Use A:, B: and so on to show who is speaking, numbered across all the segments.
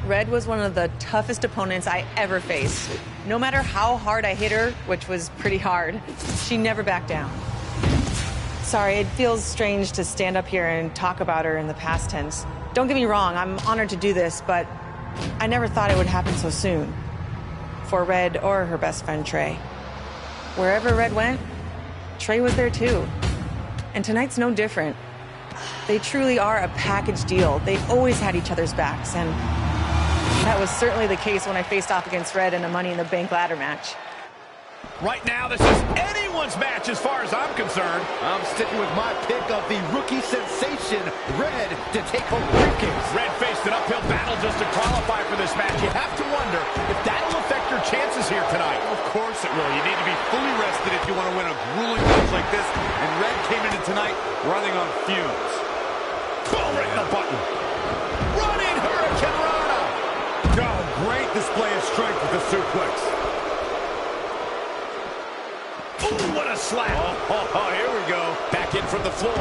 A: Red was one of the toughest opponents I ever faced. No matter how hard I hit her, which was pretty hard, she never backed down. Sorry, it feels strange to stand up here and talk about her in the past tense. Don't get me wrong, I'm honored to do this, but I never thought it would happen so soon. For Red or her best friend, Trey. Wherever Red went, Trey was there too. And tonight's no different. They truly are a package deal. They always had each other's backs, and that was certainly the case when I faced off against Red in a Money in the Bank ladder match.
B: Right now, this is anyone's match as far as I'm concerned.
C: I'm sticking with my pick of the rookie sensation, Red, to take home the briefcase.
B: Red faced an uphill battle just to qualify for this match. You have to wonder if that'll affect your chances here tonight.
D: Of course it will. You need to be fully rested if you want to win a grueling match like this. And Red came into tonight running on fumes.
B: Boom, right in the button. Running Hurricane Rana.
D: Oh, great display of strength with the suplex.
B: Ooh, what a slap.
D: Oh, here we go.
B: Back in from the floor.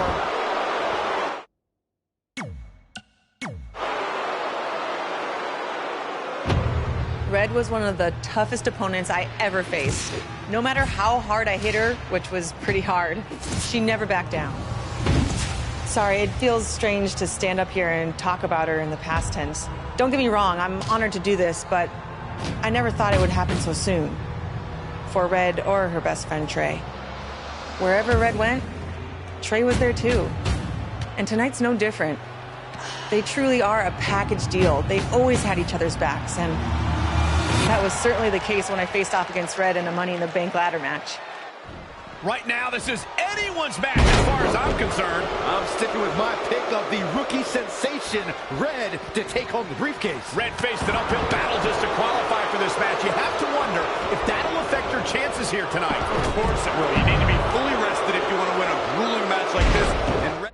A: Red was one of the toughest opponents I ever faced. No matter how hard I hit her, which was pretty hard, she never backed down. Sorry, it feels strange to stand up here and talk about her in the past tense. Don't get me wrong, I'm honored to do this, but I never thought it would happen so soon. For Red or her best friend, Trey. Wherever Red went, Trey was there too. And tonight's no different. They truly are a package deal. They always had each other's backs, and that was certainly the case when I faced off against Red in a Money in the Bank ladder match.
B: Right now, this is anyone's match as far as I'm concerned.
C: I'm sticking with my pick of the rookie sensation, Red, to take home the briefcase.
B: Red faced an uphill battle just to qualify for this match. You have to wonder if that'll affect your chances here tonight.
D: Of course it will. You need to be fully rested if you want to win a grueling match like this. And Red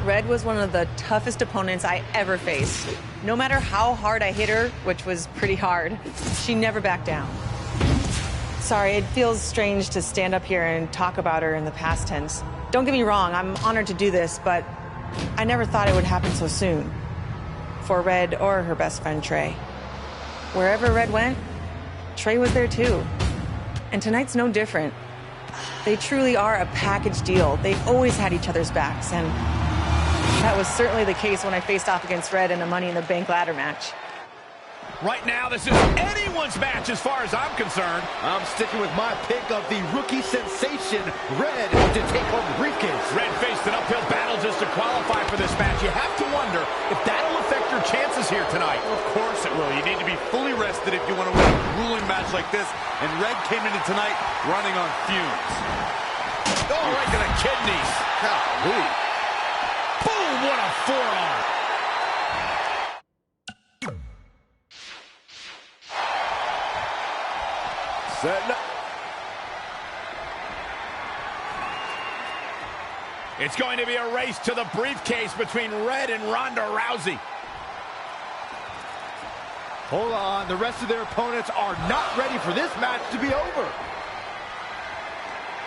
A: Red was one of the toughest opponents I ever faced. No matter how hard I hit her, which was pretty hard, she never backed down. Sorry, it feels strange to stand up here and talk about her in the past tense. Don't get me wrong, I'm honored to do this, but I never thought it would happen so soon. For Red or her best friend, Trey. Wherever Red went, Trey was there too. And tonight's no different. They truly are a package deal. They always had each other's backs, and that was certainly the case when I faced off against Red in a Money in the Bank ladder match.
B: Right now, this is anyone's match as far as I'm concerned.
C: I'm sticking with my pick of the rookie sensation, Red, to take home the briefcase.
B: Red faced an uphill battle just to qualify for this match. You have to wonder if that'll affect your chances here tonight.
D: Of course it will. You need to be fully rested if you want to win a grueling match like this. And Red came into tonight running on fumes.
B: Oh, right to the kidneys.
C: Golly.
B: Boom, what a forearm.
C: Setting up.
B: It's going to be a race to the briefcase between Red and Ronda Rousey.
C: Hold on, the rest of their opponents are not ready for this match to be over.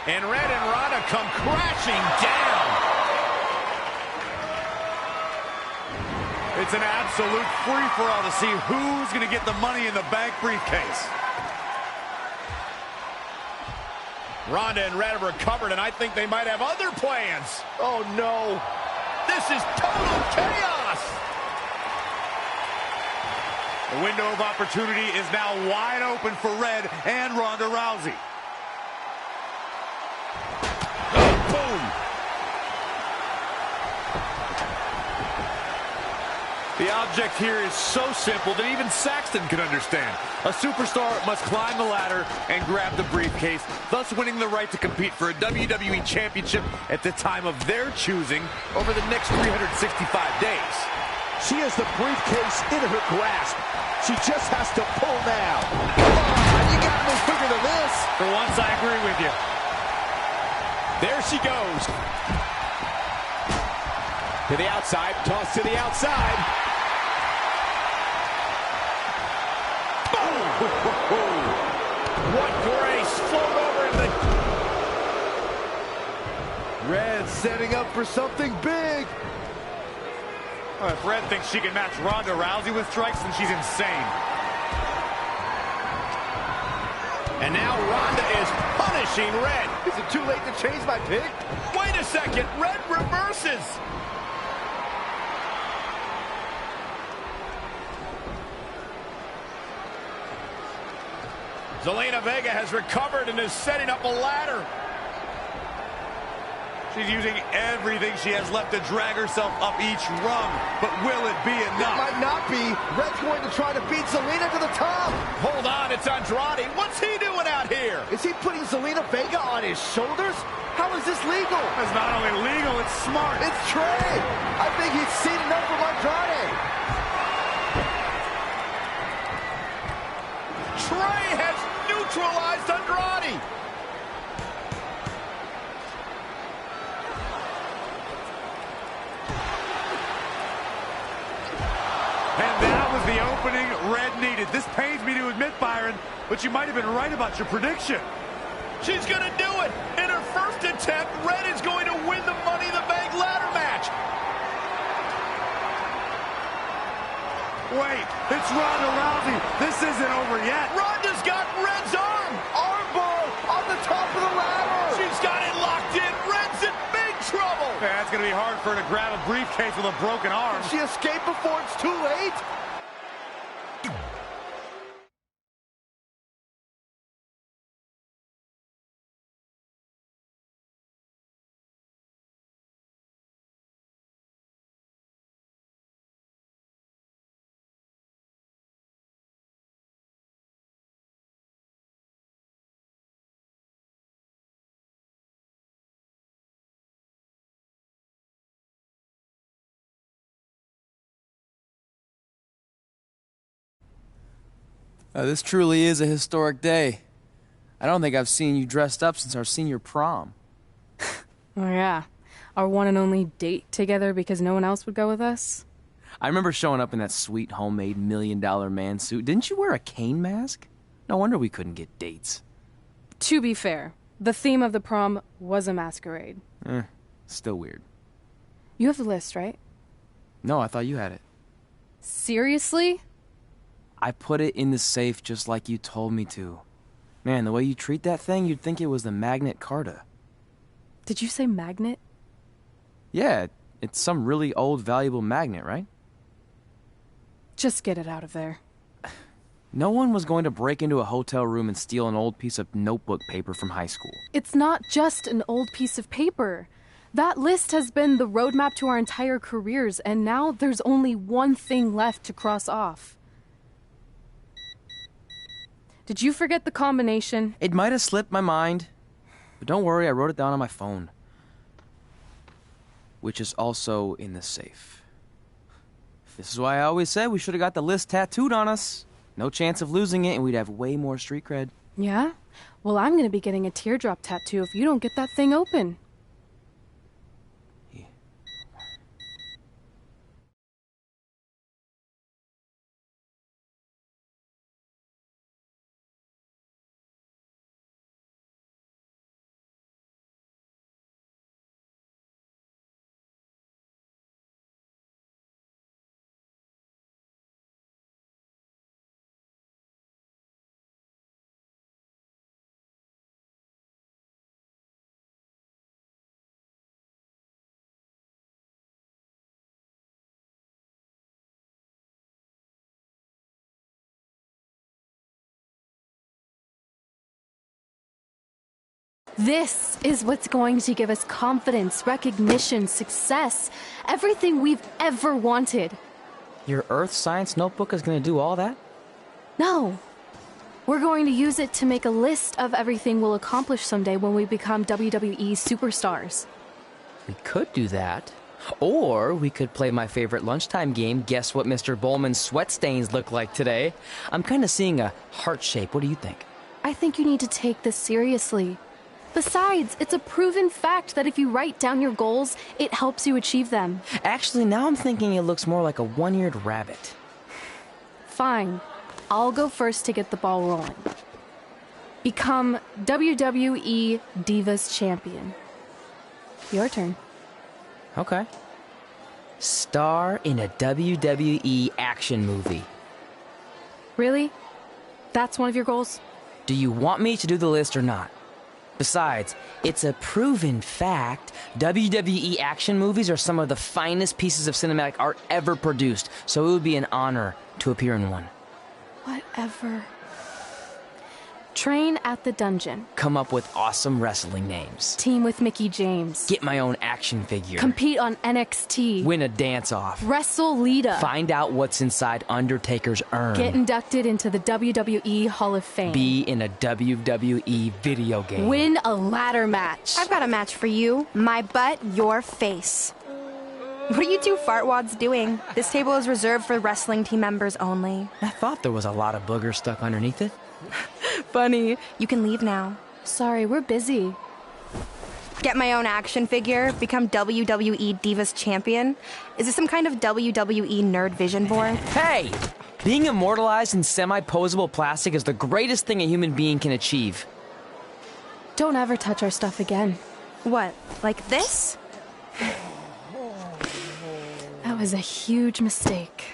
B: And Red and Ronda come crashing down.
D: It's an absolute free-for-all to see who's going to get the Money in the Bank briefcase.
B: Ronda and Red have recovered, and I think they might have other plans.
C: Oh, no.
B: This is total chaos.
D: The window of opportunity is now wide open for Red and Ronda Rousey.
B: Oh, boom.
D: The object here is so simple that even Saxton can understand. A superstar must climb the ladder and grab the briefcase, thus winning the right to compete for a WWE Championship at the time of their choosing over the next 365 days.
C: She has the briefcase in her grasp. She just has to pull now. Come on, you got no quicker than this.
D: For once, I agree with you.
B: There she goes.
C: To the outside, toss to the outside.
B: What grace, float over in the...
C: Red setting up for something big.
D: If Red thinks she can match Ronda Rousey with strikes, then she's insane.
B: And now Ronda is punishing Red.
C: Is it too late to change my pick?
B: Wait a second, Red reverses. Zelina Vega has recovered and is setting up a ladder.
D: She's using everything she has left to drag herself up each rung. But will it be
C: It
D: enough?
C: might not be. Red's going to try to beat Zelina to the top.
B: Hold on, it's Andrade. What's he doing out here?
C: Is he putting Zelina Vega on his shoulders? How is this legal?
D: It's not only legal, it's smart.
C: It's Trey. I think he's seen enough from Andrade.
B: Trey has neutralized Andrade.
D: And that was was the opening Red needed. This pains me to admit, Byron, but you might have been right about your prediction.
B: She's going to do it. In her first attempt, Red is going to win the Money in the Bank ladder match.
D: Wait, it's Ronda Rousey. This isn't over yet.
B: Ronda's got Red's arm. Armbar on the top of the ladder. She's got it locked in. Red's in big trouble.
D: Yeah, it's going to be hard for her to grab a briefcase with a broken arm.
B: Can she escape before it's too late?
E: This truly is a historic day. I don't think I've seen you dressed up since our senior prom.
F: Oh yeah, our one and only date together because no one else would go with us?
E: I remember showing up in that sweet homemade $1 million man suit. Didn't you wear a cane mask? No wonder we couldn't get dates.
F: To be fair, the theme of the prom was a masquerade.
E: Still weird.
F: You have the list, right?
E: No, I thought you had it.
F: Seriously?
E: I put it in the safe just like you told me to. Man, the way you treat that thing, you'd think it was the Magnet Carta.
F: Did you say magnet?
E: Yeah, it's some really old, valuable magnet, right?
F: Just get it out of there.
E: No one was going to break into a hotel room and steal an old piece of notebook paper from high school.
F: It's not just an old piece of paper. That list has been the roadmap to our entire careers, and now there's only one thing left to cross off. Did you forget the combination?
E: It might have slipped my mind, but don't worry, I wrote it down on my phone. Which is also in the safe. This is why I always said we should have got the list tattooed on us. No chance of losing it, and we'd have way more street cred.
F: Yeah? Well, I'm gonna be getting a teardrop tattoo if you don't get that thing open. This is what's going to give us confidence, recognition, success, everything we've ever wanted.
E: Your Earth Science notebook is going to do all that?
F: No. We're going to use it to make a list of everything we'll accomplish someday when we become WWE superstars.
G: We could do that. Or we could play my favorite lunchtime game, Guess What Mr. Bowman's Sweat Stains Look Like Today. I'm kind of seeing a heart shape. What do you think?
F: I think you need to take this seriously. Besides, it's a proven fact that if you write down your goals, it helps you achieve them.
G: Actually, now I'm thinking it looks more like a one-eared rabbit.
F: Fine. I'll go first to get the ball rolling. Become WWE Divas Champion. Your turn.
G: Okay. Star in a WWE action movie.
F: Really? That's one of your goals?
G: Do you want me to do the list or not? Besides, it's a proven fact, WWE action movies are some of the finest pieces of cinematic art ever produced, so it would be an honor to appear in one.
F: Whatever. Train at the dungeon.
G: Come up with awesome wrestling names.
F: Team with Mickie James.
G: Get my own action figure.
F: Compete on NXT.
G: Win a dance-off.
F: Wrestle Lita.
G: Find out what's inside Undertaker's urn.
F: Get inducted into the WWE Hall of Fame.
G: Be in a WWE video game.
F: Win a ladder match.
H: I've got a match for you. My butt, your face. What are you two fartwads doing? This table is reserved for wrestling team members only.
G: I thought there was a lot of boogers stuck underneath it.
H: Funny. You can leave now.
F: Sorry, we're busy.
H: Get my own action figure, become WWE Divas Champion. Is this some kind of WWE nerd vision board?
G: Hey! Being immortalized in semi-posable plastic is the greatest thing a human being can achieve.
F: Don't ever touch our stuff again.
H: What, like this?
F: That was a huge mistake.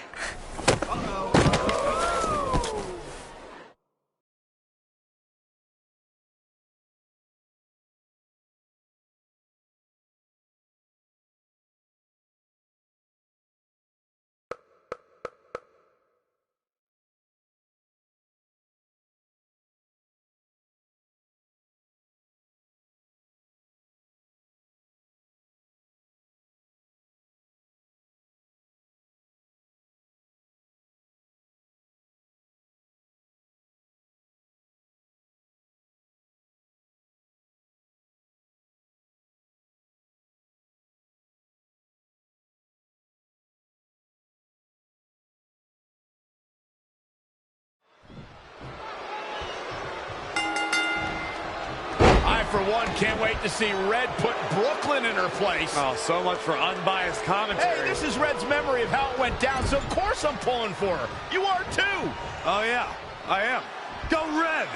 B: For one, can't wait to see Red put Brooklyn in her place.
D: Oh, so much for unbiased commentary.
B: Hey, this is Red's memory of how it went down, so of course I'm pulling for her. You are too.
D: Oh, yeah, I am. Go Red!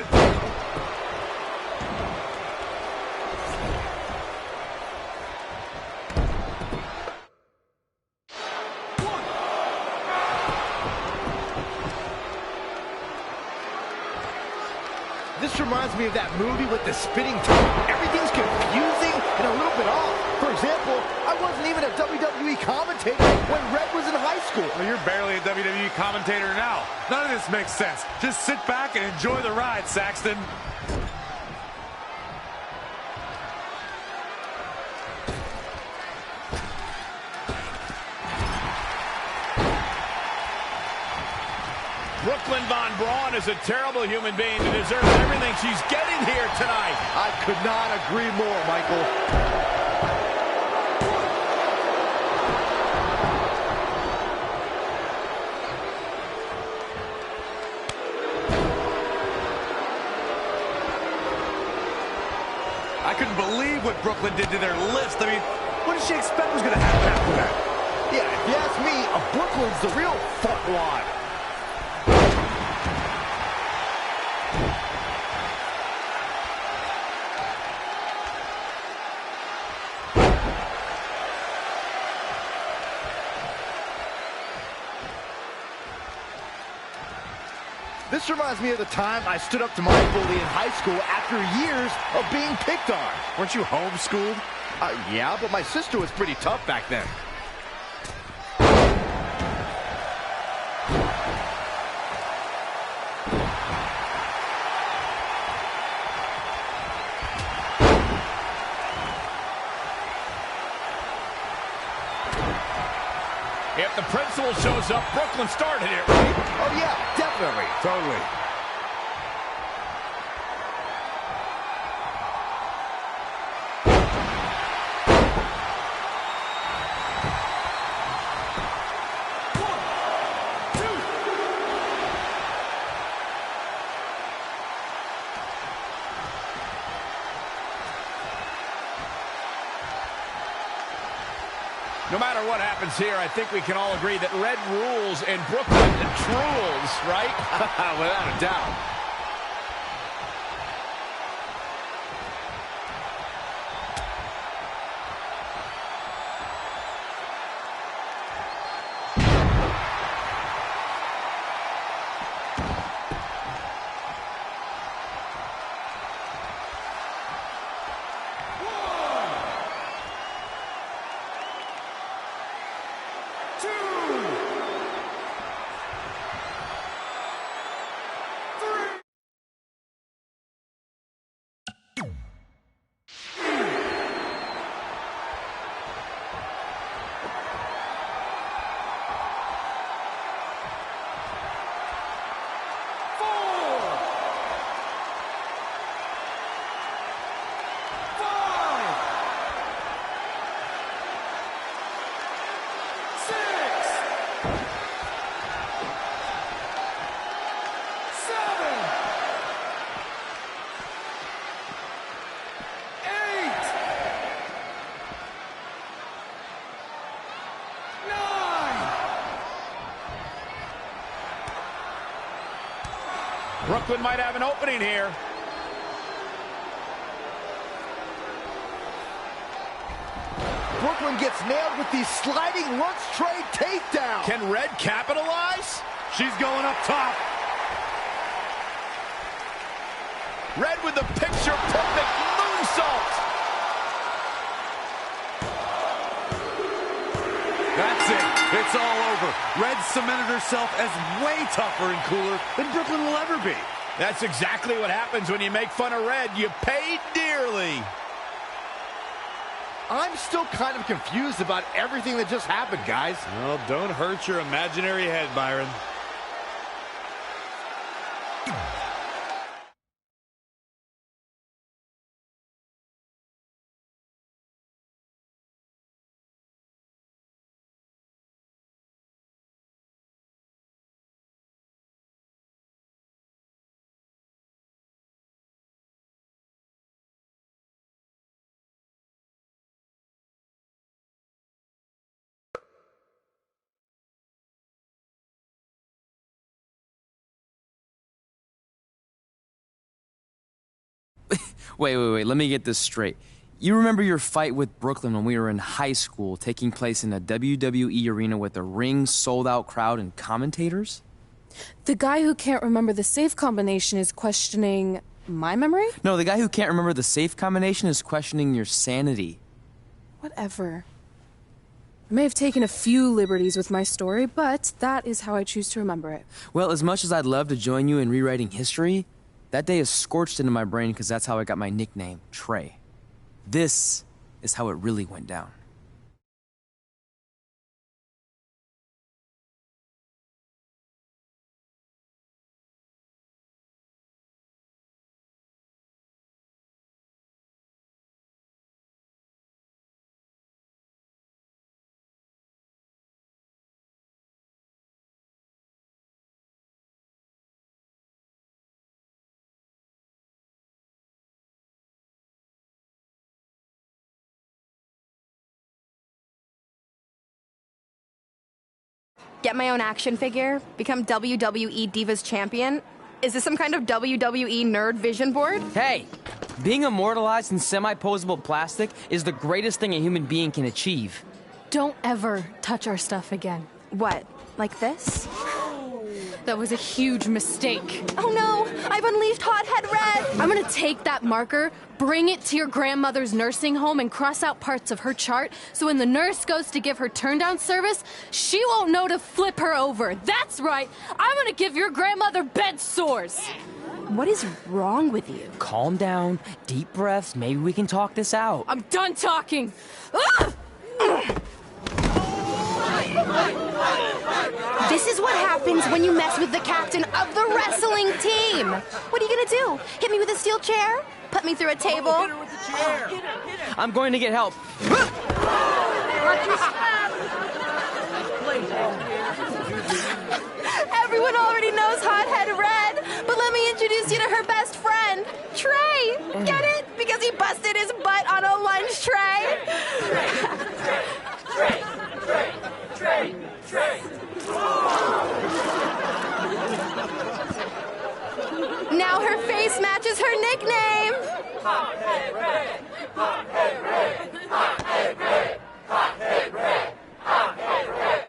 C: This reminds me of that movie with the spinning top. Everything's confusing and a little bit off. For example, I wasn't even a WWE commentator when Red was in high school.
D: Well, you're barely a WWE commentator now. None of this makes sense. Just sit back and enjoy the ride, Saxton.
B: Brooklyn Von Braun is a terrible human being who deserves everything she's getting here tonight.
C: I could not agree more, Michael.
D: I couldn't believe what Brooklyn did to their list. I mean, what did she expect was going to happen after that?
C: Yeah, if you ask me, Brooklyn's the real fuckwad. This reminds me of the time I stood up to my bully in high school after years of being picked on.
D: Weren't you homeschooled?
C: Yeah, but my sister was pretty tough back then.
B: If the principal shows up, Brooklyn started it, right?
C: Oh, yeah, definitely.
D: Totally.
B: No matter what happens here, I think we can all agree that Red rules and Brooklyn drools, right?
D: Without a doubt.
B: Three. Brooklyn might have an opening here.
C: Brooklyn gets nailed with the sliding lunch tray takedown.
B: Can Red capitalize? She's going up top. Red with the picture-perfect moonsault.
D: That's it. It's all over. Red cemented herself as way tougher and cooler than Brooklyn will ever be.
B: That's exactly what happens when you make fun of Red. You pay dearly.
C: I'm still kind of confused about everything that just happened, guys.
D: Well, don't hurt your imaginary head, Byron.
E: Wait, let me get this straight. You remember your fight with Brooklyn when we were in high school, taking place in a WWE arena with a ring, sold-out crowd, and commentators?
F: The guy who can't remember the safe combination is questioning my memory?
E: No, the guy who can't remember the safe combination is questioning your sanity.
F: Whatever. I may have taken a few liberties with my story, but that is how I choose to remember it.
E: Well, as much as I'd love to join you in rewriting history, that day is scorched into my brain because that's how I got my nickname, Trey. This is how it really went down.
H: Get my own action figure? Become WWE Divas champion? Is this some kind of WWE nerd vision board?
G: Hey! Being immortalized in semi-posable plastic is the greatest thing a human being can achieve.
F: Don't ever touch our stuff again.
H: What? Like this?
F: That was a huge mistake.
H: Oh no! I've unleashed Hothead Red!
F: I'm gonna take that marker, bring it to your grandmother's nursing home, and cross out parts of her chart so when the nurse goes to give her turn-down service, she won't know to flip her over. That's right! I'm gonna give your grandmother bed sores!
H: What is wrong with you?
G: Calm down, deep breaths, maybe we can talk this out.
F: I'm done talking! Ah!
H: This is what happens when you mess with the captain of the wrestling team! What are you gonna do? Hit me with a steel chair? Put me through a table?
G: I'm going to get help.
H: Everyone already knows Hothead Red, but let me introduce you to her best friend, Trey. Get it? Because he busted his butt on a lunch tray. Now her face matches her nickname. Hothead Red, Hothead Red, Hothead Red, Hothead Red, Hothead Red.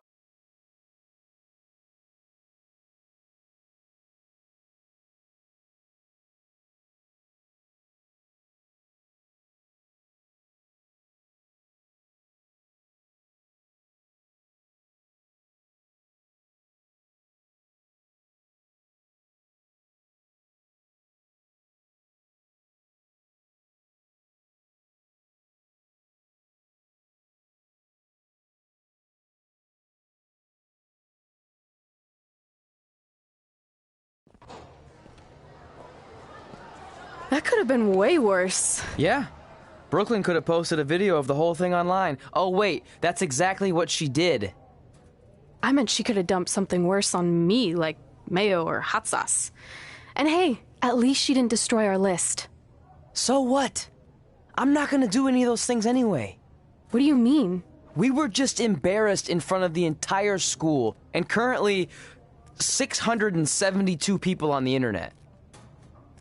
F: That could have been way worse.
G: Yeah. Brooklyn could have posted a video of the whole thing online. Oh, wait, that's exactly what she did.
F: I meant she could have dumped something worse on me, like mayo or hot sauce. And hey, at least she didn't destroy our list.
G: So what? I'm not gonna do any of those things anyway.
F: What do you mean?
G: We were just embarrassed in front of the entire school, and currently 672 people on the internet.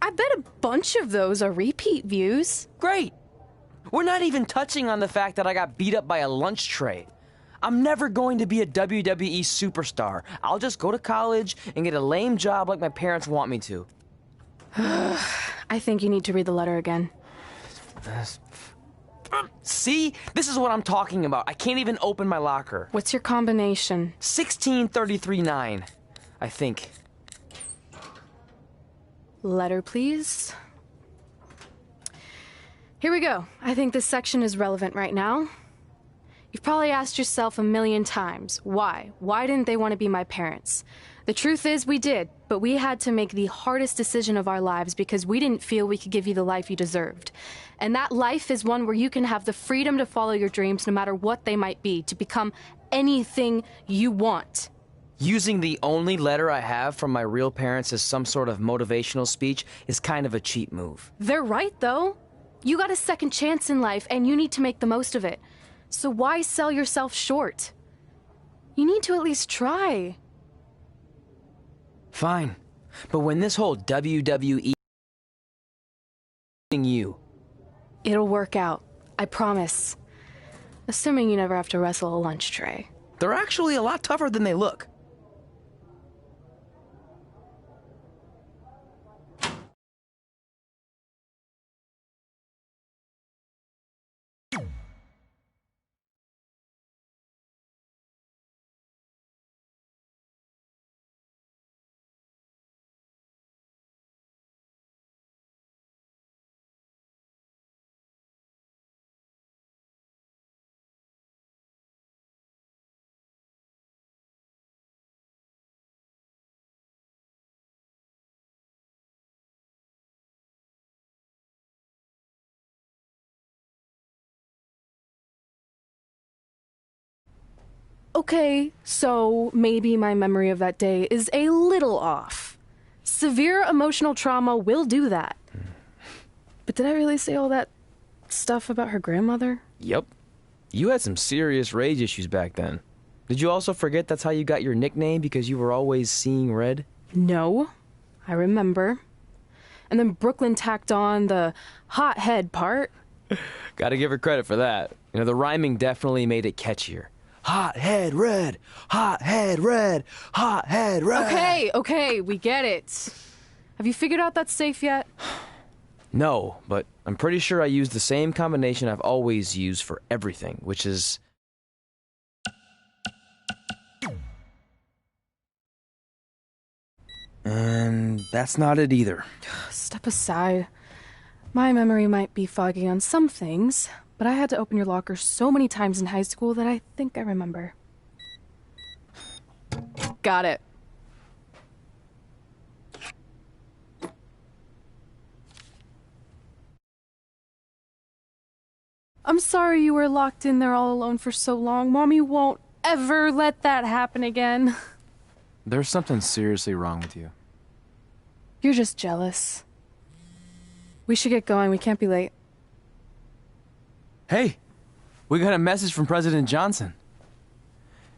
F: I bet a bunch of those are repeat views.
G: Great. We're not even touching on the fact that I got beat up by a lunch tray. I'm never going to be a WWE superstar. I'll just go to college and get a lame job like my parents want me to.
F: I think you need to read the letter again.
G: See? This is what I'm talking about. I can't even open my locker.
F: What's your combination?
G: 1633-9, I think.
F: Letter, please. Here we go. I think this section is relevant right now. You've probably asked yourself a million times, why? Why didn't they want to be my parents? The truth is we did, but we had to make the hardest decision of our lives because we didn't feel we could give you the life you deserved. And that life is one where you can have the freedom to follow your dreams no matter what they might be, to become anything you want.
G: Using the only letter I have from my real parents as some sort of motivational speech is kind of a cheap move.
F: They're right, though. You got a second chance in life, and you need to make the most of it. So why sell yourself short? You need to at least try.
G: Fine. But when this whole WWE you...
F: It'll work out. I promise. Assuming you never have to wrestle a lunch tray.
G: They're actually a lot tougher than they look.
F: Okay, so maybe my memory of that day is a little off. Severe emotional trauma will do that. But did I really say all that stuff about her grandmother?
G: Yep. You had some serious rage issues back then. Did you also forget that's how you got your nickname because you were always seeing red?
F: No, I remember. And then Brooklyn tacked on the hot head part.
G: Gotta give her credit for that. You know, the rhyming definitely made it catchier. Hot head red, hot head red, hot head red.
F: Okay, we get it. Have you figured out that's safe yet?
G: No, but I'm pretty sure I used the same combination I've always used for everything, which is... And that's not it either.
F: Step aside. My memory might be foggy on some things, but I had to open your locker so many times in high school that I think I remember. Got it. I'm sorry you were locked in there all alone for so long. Mommy won't ever let that happen again.
E: There's something seriously wrong with you.
F: You're just jealous. We should get going. We can't be late.
E: Hey, we got a message from President Johnson.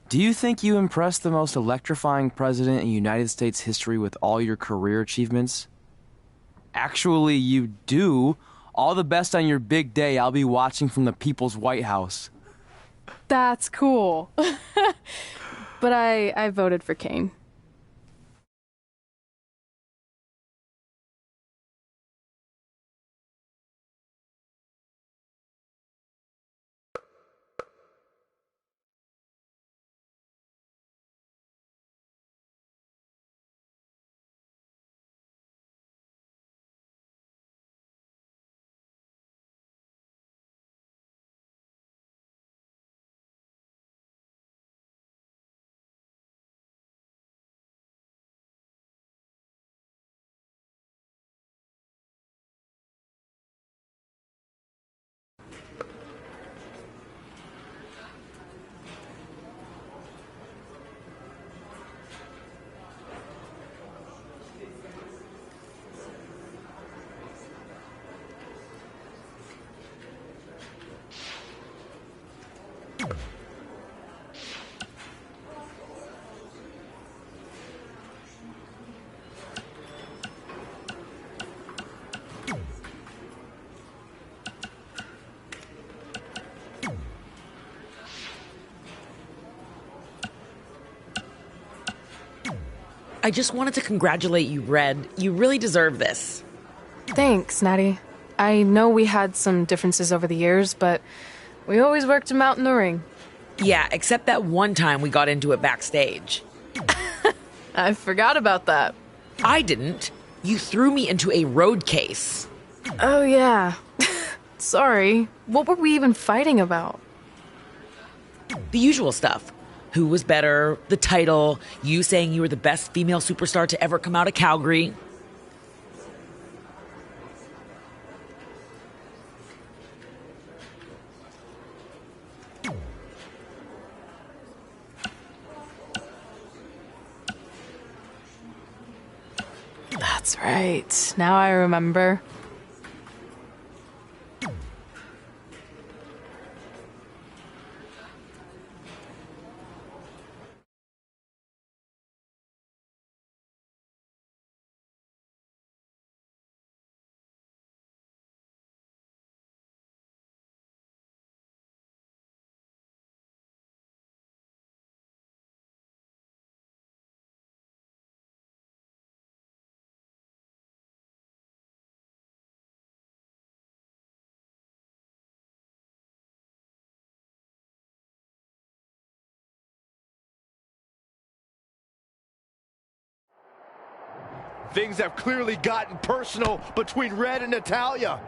E: Do you think you impressed the most electrifying president in United States history with all your career achievements? Actually, you do. All the best on your big day. I'll be watching from the People's White House.
F: That's cool. But I voted for Kane.
I: I just wanted to congratulate you, Red. You really deserve this.
F: Thanks, Natty. I know we had some differences over the years, but we always worked them out in the ring.
I: Yeah, except that one time we got into it backstage.
F: I forgot about that.
I: I didn't. You threw me into a road case.
F: Oh, yeah. Sorry. What were we even fighting about?
I: The usual stuff. Who was better, the title, you saying you were the best female superstar to ever come out of Calgary.
F: That's right. Now I remember.
C: Things have clearly gotten personal between Red and Natalya.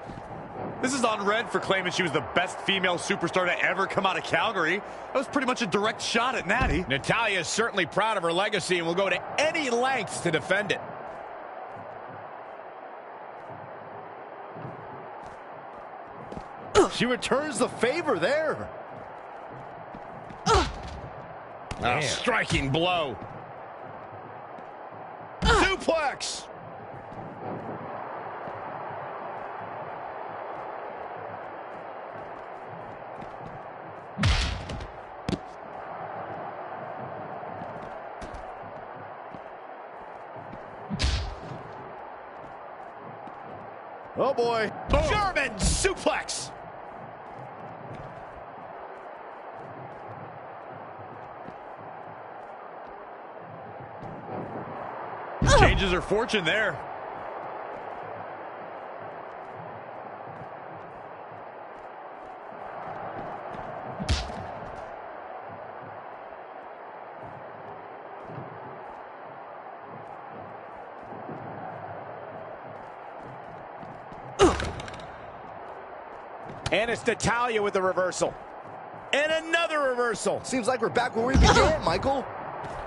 D: This is on Red for claiming she was the best female superstar to ever come out of Calgary. That was pretty much a direct shot at Natty.
B: Natalya is certainly proud of her legacy and will go to any lengths to defend it.
C: She returns the favor there.
B: A striking blow. Suplex.
C: Oh boy.
B: German suplex.
D: Changes her fortune there.
B: And it's Natalya with the reversal. And another reversal.
C: Seems like we're back where we began, Michael.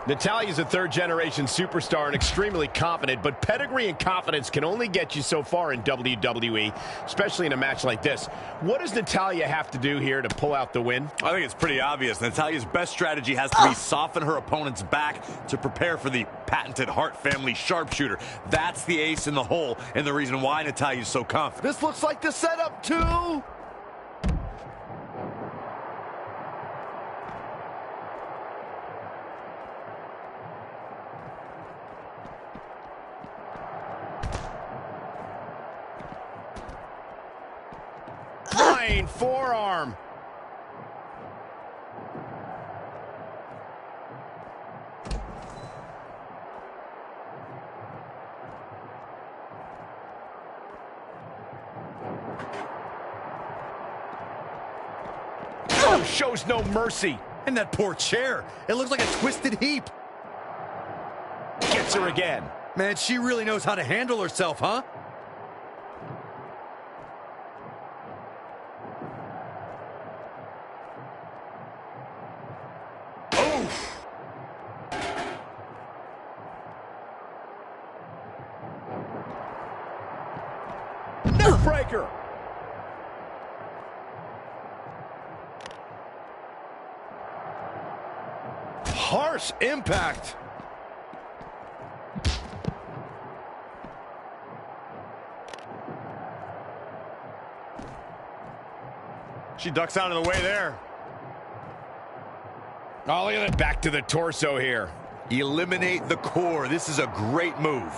B: Natalya's a third-generation superstar and extremely confident, but pedigree and confidence can only get you so far in WWE, especially in a match like this. What does Natalya have to do here to pull out the win?
D: I think it's pretty obvious. Natalya's best strategy has to be soften her opponent's back to prepare for the patented Hart family sharpshooter. That's the ace in the hole and the reason why Natalya's so confident.
C: This looks like the setup too.
B: Flying forearm. Oh, shows no mercy.
D: And that poor chair. It looks like a twisted heap.
B: Gets her again.
D: Man, she really knows how to handle herself, huh?
B: Neckbreaker.
C: Harsh impact.
D: She ducks out of the way there.
B: Oh, look at that. Back to the torso here.
D: Eliminate the core. This is a great move.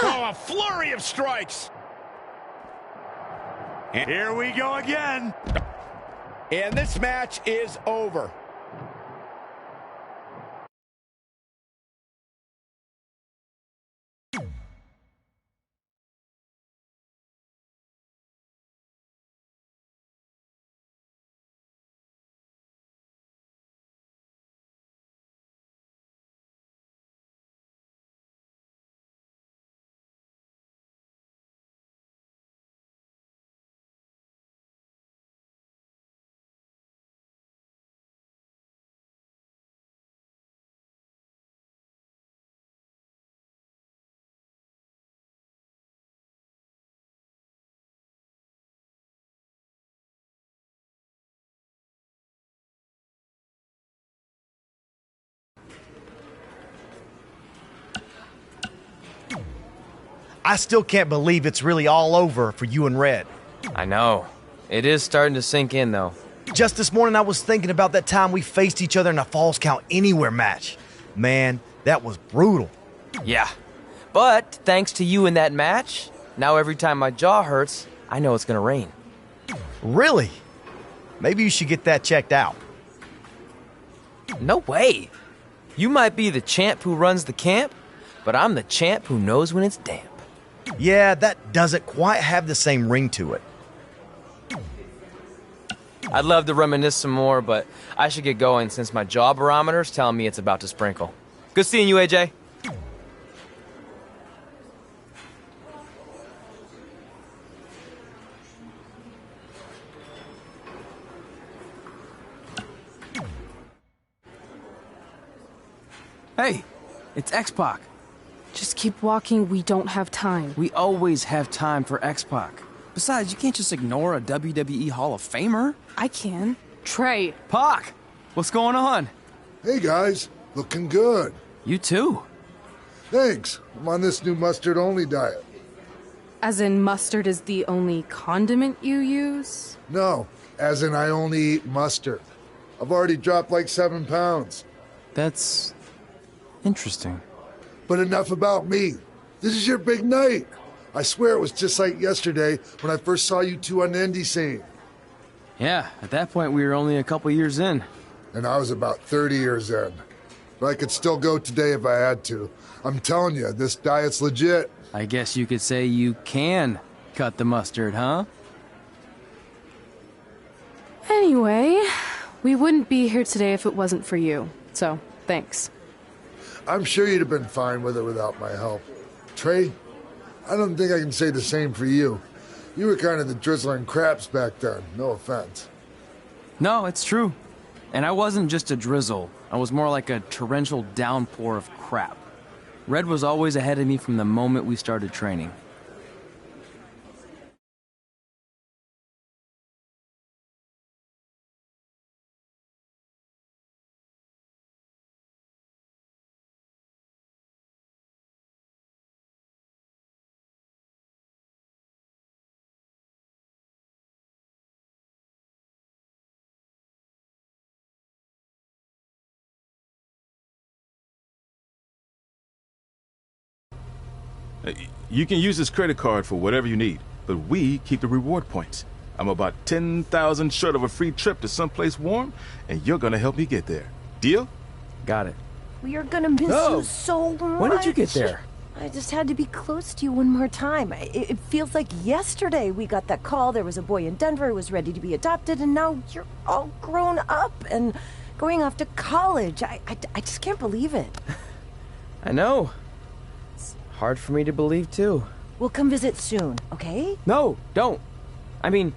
B: Oh, a flurry of strikes.
D: And here we go again.
B: And this match is over.
C: I still can't believe it's really all over for you and Red.
E: I know. It is starting to sink in, though.
C: Just this morning, I was thinking about that time we faced each other in a Falls Count Anywhere match. Man, that was brutal.
E: Yeah. But thanks to you in that match, now every time my jaw hurts, I know it's gonna rain.
C: Really? Maybe you should get that checked out.
E: No way. You might be the champ who runs the camp, but I'm the champ who knows when it's damp.
C: Yeah, that doesn't quite have the same ring to it.
E: I'd love to reminisce some more, but I should get going since my jaw barometer's telling me it's about to sprinkle. Good seeing you, AJ. Hey, it's X-Pac.
F: Just keep walking, we don't have time.
E: We always have time for X-Pac. Besides, you can't just ignore a WWE Hall of Famer.
F: I can. Trey.
E: Pac, what's going on?
J: Hey guys, looking good.
E: You too.
J: Thanks. I'm on this new mustard-only diet.
F: As in mustard is the only condiment you use?
J: No, as in I only eat mustard. I've already dropped like 7 pounds.
E: That's interesting.
J: But enough about me. This is your big night. I swear it was just like yesterday when I first saw you two on the indie scene.
E: Yeah, at that point we were only a couple years in.
J: And I was about 30 years in. But I could still go today if I had to. I'm telling you, this diet's legit.
E: I guess you could say you can cut the mustard, huh?
F: Anyway, we wouldn't be here today if it wasn't for you. So, thanks.
J: I'm sure you'd have been fine with it without my help. Trey, I don't think I can say the same for you. You were kind of the drizzling craps back then, no offense.
E: No, it's true. And I wasn't just a drizzle. I was more like a torrential downpour of crap. Red was always ahead of me from the moment we started training.
K: You can use this credit card for whatever you need, but we keep the reward points. I'm about 10,000 short of a free trip to someplace warm, and you're gonna help me get there. Deal?
E: Got it.
H: We are gonna miss you so much.
E: When did you get there?
H: I just had to be close to you one more time. It feels like yesterday we got that call. There was a boy in Denver who was ready to be adopted, and now you're all grown up and going off to college. I just can't believe it.
E: I know. It's hard for me to believe, too.
H: We'll come visit soon, okay?
E: No, don't. I mean,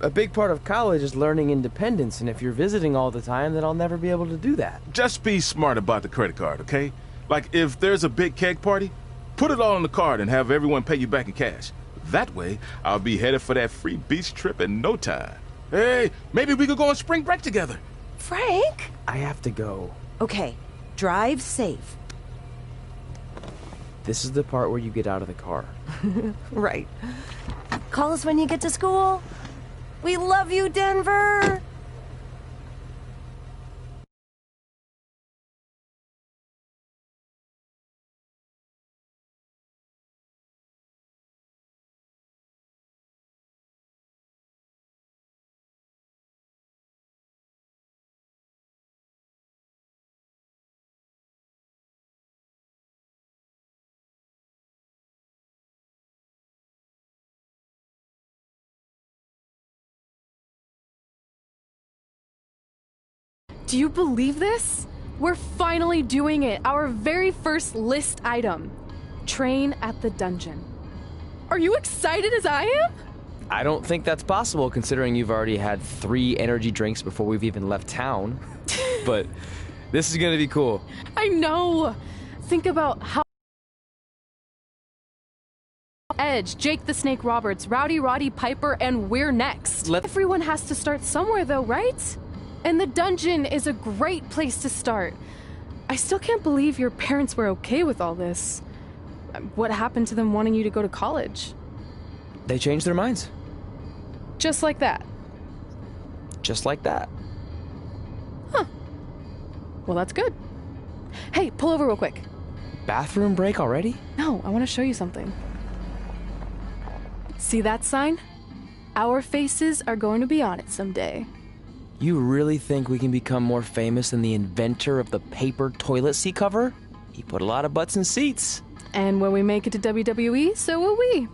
E: a big part of college is learning independence, and if you're visiting all the time, then I'll never be able to do that.
K: Just be smart about the credit card, okay? Like, if there's a big keg party, put it all on the card and have everyone pay you back in cash. That way, I'll be headed for that free beach trip in no time. Hey, maybe we could go on spring break together.
H: Frank?
E: I have to go.
H: Okay, drive safe.
E: This is the part where you get out of the car.
H: Right. Call us when you get to school. We love you, Denver!
F: Do you believe this? We're finally doing it. Our very first list item. Train at the dungeon. Are you excited as I am?
E: I don't think that's possible considering you've already had 3 energy drinks before we've even left town. But this is gonna be cool.
F: I know. Think about how Edge, Jake the Snake Roberts, Rowdy Roddy Piper, and we're next. Everyone has to start somewhere though, right? And the dungeon is a great place to start. I still can't believe your parents were okay with all this. What happened to them wanting you to go to college?
E: They changed their minds.
F: Just like that?
E: Just like that.
F: Huh. Well, that's good. Hey, pull over real quick.
E: Bathroom break already?
F: No, I want to show you something. See that sign? Our faces are going to be on it someday.
E: You really think we can become more famous than the inventor of the paper toilet seat cover? He put a lot of butts in seats.
F: And when we make it to WWE, so will we.